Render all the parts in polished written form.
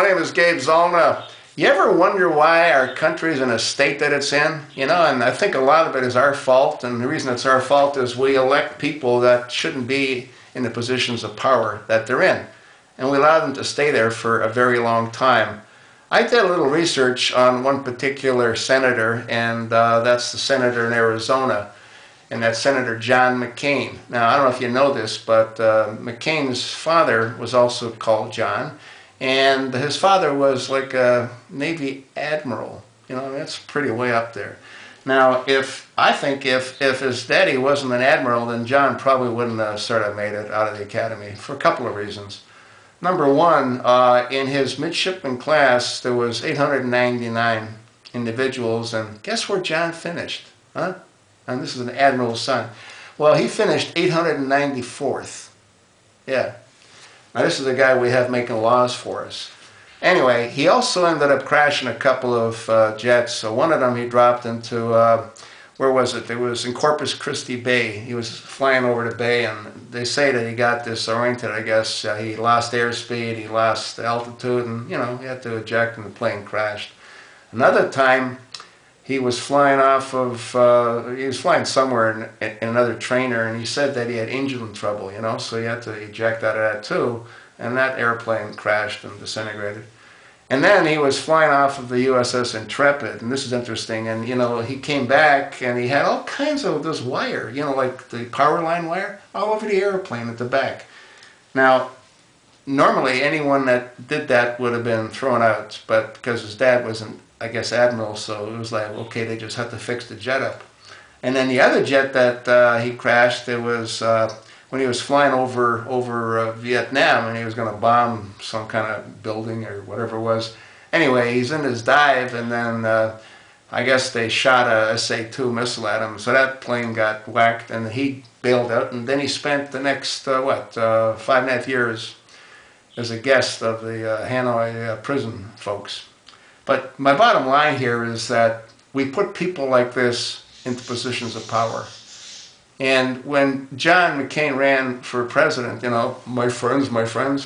my name is Gabe Zollner. You ever wonder why our country is in a state that it's in? You know, and I think a lot of it is our fault, and the reason it's our fault is we elect people that shouldn't be in the positions of power that they're in, and we allow them to stay there for a very long time. I did a little research on one particular senator, and that's the senator in Arizona, and that's Senator John McCain. Now, I don't know if you know this, but McCain's father was also called John, and his father was like a Navy admiral. You know, that's pretty way up there. Now, I think if his daddy wasn't an admiral, then John probably wouldn't have sort of made it out of the academy for a couple of reasons. Number one, in his midshipman class, there was 899 individuals, and guess where John finished? Huh? And this is an admiral's son. Well, he finished 894th. Yeah. Now, this is the guy we have making laws for us. Anyway, he also ended up crashing a couple of jets. So one of them he dropped into, where was it? It was in Corpus Christi Bay. He was flying over the bay, and they say that he got disoriented, I guess. He lost airspeed, he lost altitude, and, you know, he had to eject and the plane crashed. Another time, he was flying off of, he was flying somewhere in another trainer, and he said that he had engine trouble, you know, so he had to eject out of that too, and that airplane crashed and disintegrated. And then he was flying off of the USS Intrepid, and this is interesting, and, you know, he came back, and he had all kinds of this wire, you know, like the power line wire, all over the airplane at the back. Now, normally anyone that did that would have been thrown out, but because his dad wasn't, I guess, admiral, so it was like, okay, they just had to fix the jet up. And then the other jet that he crashed, it was when he was flying over Vietnam, and he was going to bomb some kind of building or whatever it was. Anyway, he's in his dive, and then I guess they shot a SA-2 missile at him, so that plane got whacked, and he bailed out, and then he spent the next, 5.5 years as a guest of the Hanoi prison folks. But my bottom line here is that we put people like this into positions of power. And when John McCain ran for president, you know, my friends,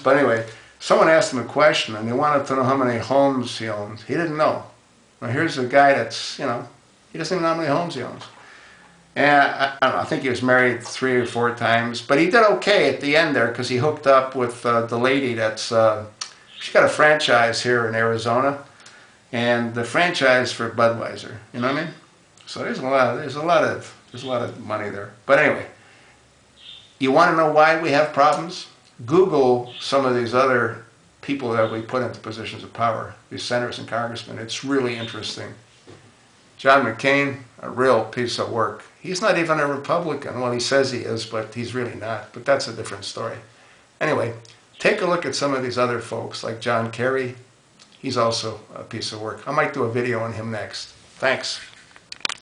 but anyway, someone asked him a question and they wanted to know how many homes he owned. He didn't know. Now here's a guy that's, you know, he doesn't even know how many homes he owns. And I don't know, I think he was married 3 or 4 times, but he did okay at the end there because he hooked up with the lady that's, she got a franchise here in Arizona. And the franchise for Budweiser, you know what I mean? So there's a lot of money there. But anyway, you want to know why we have problems? Google some of these other people that we put into positions of power, these senators and congressmen. It's really interesting. John McCain, a real piece of work. He's not even a Republican. Well, he says he is, but he's really not. But that's a different story. Anyway, take a look at some of these other folks like John Kerry. He's also a piece of work. I might do a video on him next. Thanks.